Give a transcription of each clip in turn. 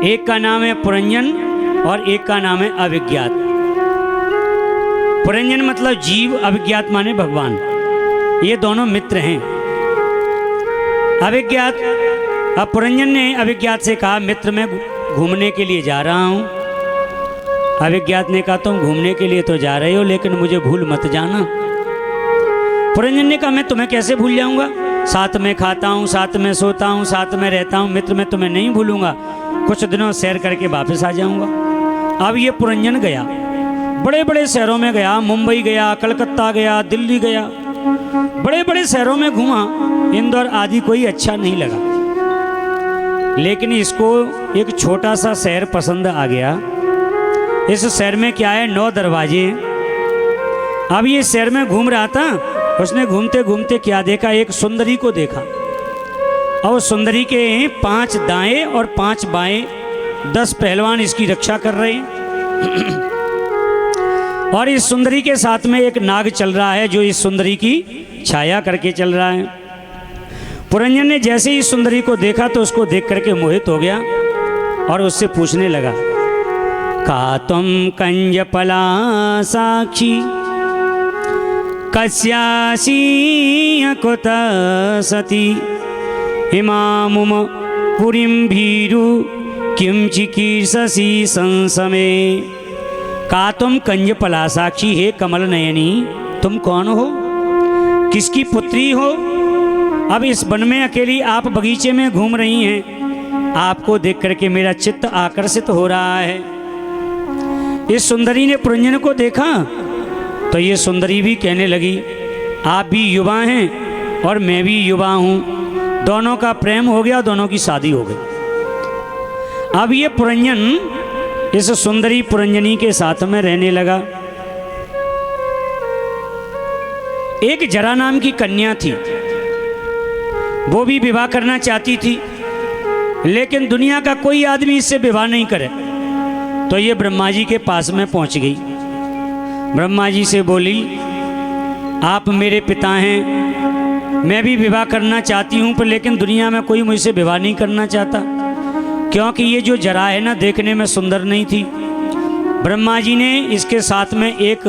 एक का नाम है पुरंजन और एक का नाम है अविज्ञात। पुरंजन मतलब जीव, अविज्ञात माने भगवान। ये दोनों मित्र हैं। अविज्ञात, अब पुरंजन ने अविज्ञात से कहा मित्र मैं घूमने के लिए जा रहा हूं। अविज्ञात ने कहा तुम घूमने के लिए तो जा रहे हो लेकिन मुझे भूल मत जाना। पुरंजन ने कहा मैं तुम्हें कैसे भूल जाऊंगा, साथ में खाता हूँ, साथ में सोता हूँ, साथ में रहता हूँ, मित्र मैं तुम्हें नहीं भूलूंगा, कुछ दिनों सैर करके वापस आ जाऊंगा। अब ये पुरंजन गया, बड़े बड़े शहरों में गया, मुंबई गया, कलकत्ता गया, दिल्ली गया, बड़े बड़े शहरों में घूमा, इंदौर आदि कोई अच्छा नहीं लगा। लेकिन इसको एक छोटा सा शहर पसंद आ गया। इस शहर में क्या है, 9 दरवाजे। अब ये शहर में घूम रहा था, उसने घूमते घूमते क्या देखा, एक सुंदरी को देखा और सुंदरी के 5 दाएं और 5 बाएं 10 पहलवान इसकी रक्षा कर रहे हैं। और इस सुंदरी के साथ में एक नाग चल रहा है जो इस सुंदरी की छाया करके चल रहा है। पुरंजन ने जैसे ही सुंदरी को देखा तो उसको देख करके मोहित हो गया और उससे पूछने लगा, का तुम कंजपला साक्षी कस्यासी कुत सती इमामुम पुरीं भीरु किम चिकीर्षसी संसमे। का तुम कंजपला साक्षी, हे कमल नयनी तुम कौन हो, किसकी पुत्री हो। अब इस वन में अकेली आप बगीचे में घूम रही हैं, आपको देख करके मेरा चित्त आकर्षित हो रहा है। इस सुंदरी ने पुरंजन को देखा तो ये सुंदरी भी कहने लगी, आप भी युवा हैं और मैं भी युवा हूँ, दोनों का प्रेम हो गया, दोनों की शादी हो गई। अब ये पुरंजन इस सुंदरी पुरंजनी के साथ में रहने लगा। एक जरा नाम की कन्या थी, वो भी विवाह करना चाहती थी लेकिन दुनिया का कोई आदमी इससे विवाह नहीं करे। तो ये ब्रह्मा जी के पास में पहुंच गई। ब्रह्मा जी से बोली, आप मेरे पिता हैं, मैं भी विवाह करना चाहती हूँ पर लेकिन दुनिया में कोई मुझसे विवाह नहीं करना चाहता क्योंकि ये जो जरा है ना देखने में सुंदर नहीं थी। ब्रह्मा जी ने इसके साथ में एक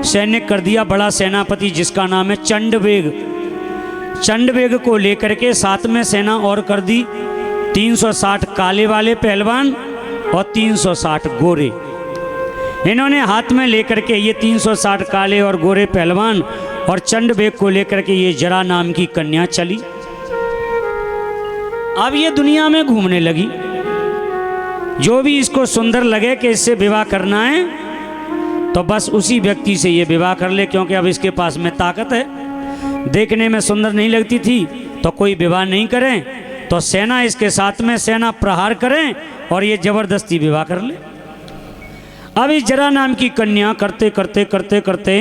सैनिक कर दिया, बड़ा सेनापति जिसका नाम है चंडवेग। चंडवेग को लेकर के साथ में सेना और कर दी, 360 काले वाले पहलवान और 360 गोरे। इन्होंने हाथ में लेकर के ये 360 काले और गोरे पहलवान और चंडवेग को लेकर के ये जरा नाम की कन्या चली। अब ये दुनिया में घूमने लगी, जो भी इसको सुंदर लगे कि इससे विवाह करना है तो बस उसी व्यक्ति से ये विवाह कर ले, क्योंकि अब इसके पास में ताकत है। देखने में सुंदर नहीं लगती थी तो कोई विवाह नहीं करें तो सेना इसके साथ में सेना प्रहार करें और ये जबरदस्ती विवाह कर ले। अब इस जरा नाम की कन्या करते करते करते करते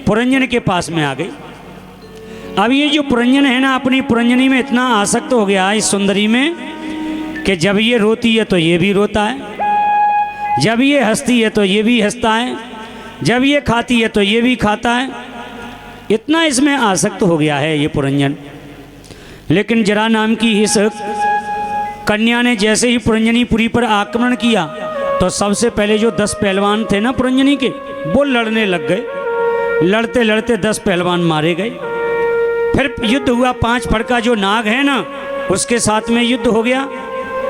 पुरंजन के पास में आ गई। अब ये जो पुरंजन है ना, अपनी पुरंजनी में इतना आसक्त हो गया इस सुंदरी में कि जब ये रोती है तो ये भी रोता है, जब ये हंसती है तो ये भी हंसता है, जब ये खाती है तो ये भी खाता है। इतना इसमें आसक्त हो गया है ये पुरंजन। लेकिन जरा नाम की इस कन्या ने जैसे ही पुरंजनीपुरी पर आक्रमण किया तो सबसे पहले जो 10 पहलवान थे ना पुरंजनी के, वो लड़ने लग गए। लड़ते लड़ते 10 पहलवान मारे गए। फिर युद्ध हुआ, 5 फड़ का जो नाग है ना उसके साथ में युद्ध हो गया।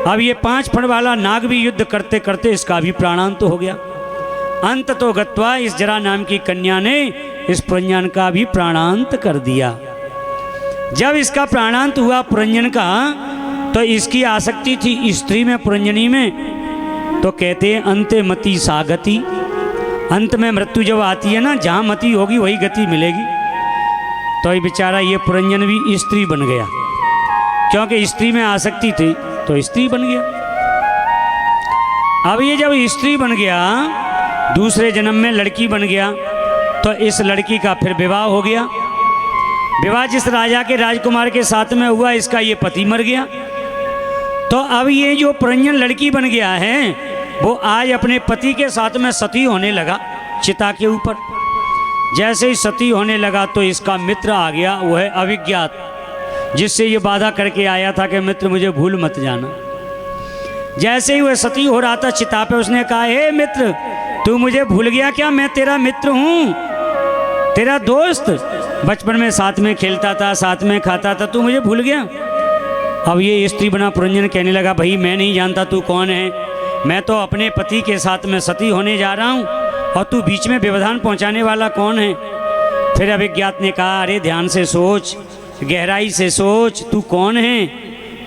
अब ये 5 फड़ वाला नाग भी युद्ध करते करते इसका भी प्राणांत हो गया। अंत तो गत्वा इस जरा नाम की कन्या ने इस पुरंजन का भी प्राणांत कर दिया। जब इसका प्राणांत हुआ पुरंजन का तो इसकी आसक्ति थी स्त्री में, पुरंजनी में, तो कहते हैं अंते मति सागति। अंत में मृत्यु जब आती है ना, जहाँ मति होगी वही गति मिलेगी। तो ये बेचारा ये पुरंजन भी स्त्री बन गया, क्योंकि स्त्री में आसक्ति थी तो स्त्री बन गया। अब ये जब स्त्री बन गया, दूसरे जन्म में लड़की बन गया, तो इस लड़की का फिर विवाह हो गया। विवाह जिस राजा के राजकुमार के साथ में हुआ, इसका ये पति मर गया। तो अब ये जो पुरंजन लड़की बन गया है वो आज अपने पति के साथ में सती होने लगा चिता के ऊपर। जैसे ही सती होने लगा तो इसका मित्र आ गया, वो है अविज्ञात, जिससे ये वादा करके आया था कि मित्र मुझे भूल मत जाना। जैसे ही वह सती हो रहा था चिता पे, उसने कहा, हे मित्र, तू मुझे भूल गया क्या? मैं तेरा मित्र हूँ, तेरा दोस्त, बचपन में साथ में खेलता था, साथ में खाता था, तू मुझे भूल गया? अब ये स्त्री बना पुरंजन कहने लगा, भाई मैं नहीं जानता तू कौन है, मैं तो अपने पति के साथ में सती होने जा रहा हूँ और तू बीच में व्यवधान पहुँचाने वाला कौन है? फिर अभिज्ञात ने कहा, अरे ध्यान से सोच, गहराई से सोच, तू कौन है?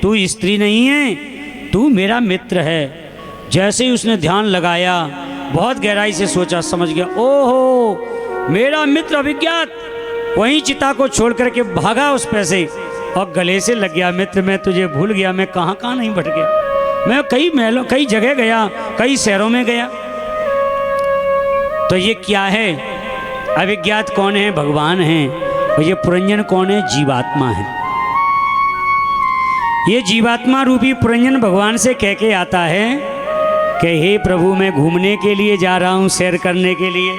तू स्त्री नहीं है, तू मेरा मित्र है। जैसे ही उसने ध्यान लगाया, बहुत गहराई से सोचा, समझ गया, ओहो मेरा मित्र अभिज्ञात। वहीं चिता को छोड़ करके भागा उस पे से और गले से लग गया, मित्र मैं तुझे भूल गया, मैं कहाँ कहाँ नहीं भट गया, मैं कई महलों, कई जगह गया, कई शहरों में गया। तो ये क्या है? अभिज्ञात कौन है? भगवान हैं। और ये पुरंजन कौन है? जीवात्मा है। ये जीवात्मा रूपी पुरंजन भगवान से कह के आता है कि हे प्रभु, मैं घूमने के लिए जा रहा हूँ, सैर करने के लिए,